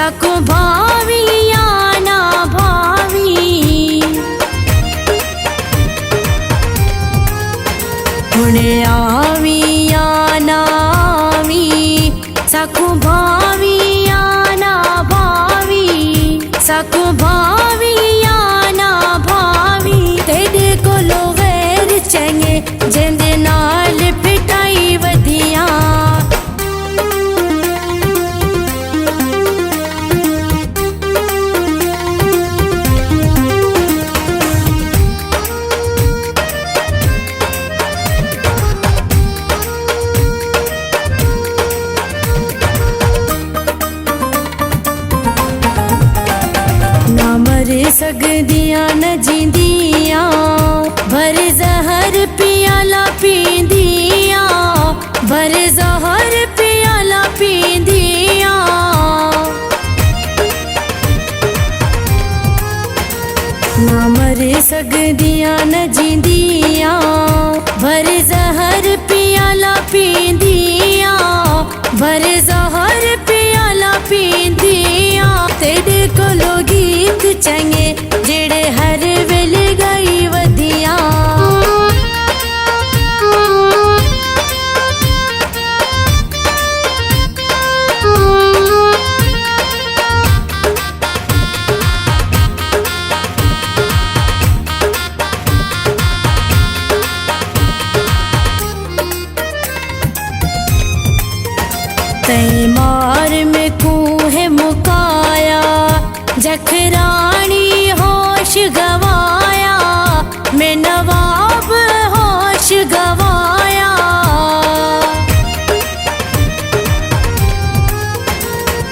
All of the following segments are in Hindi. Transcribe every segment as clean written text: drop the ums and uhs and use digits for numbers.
सकु भावी या ना भावी। हुणे आवी या ना आवी, सकु भावी या ना भावी, सकु भावी या ना भावी। तेरे कोलो गैर चंगे जिंदे नाल पिटाई वधिया। ना मर सकदियां न जींदियां, भर जहर पियाला पींदियां, भर जहर पियाला पींदियां। ना मर सकदियां न जींदियां, भर जहर पियाला पींदियां, भर जहर पियाला पींदियां। तेरे कोलो गीत चंगे जेड़े हर वेले गाई वधिया। तई मार में कूहे मुकाया, जखरानी होश गवाया, मैं नवाब होश गवाया।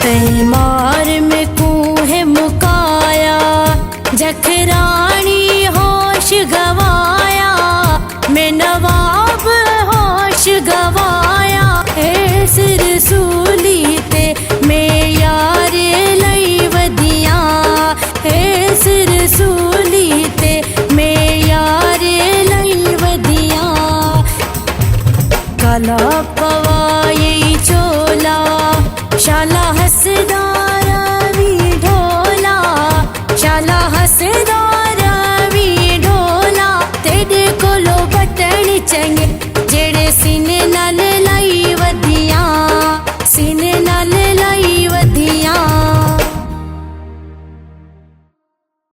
तई मार में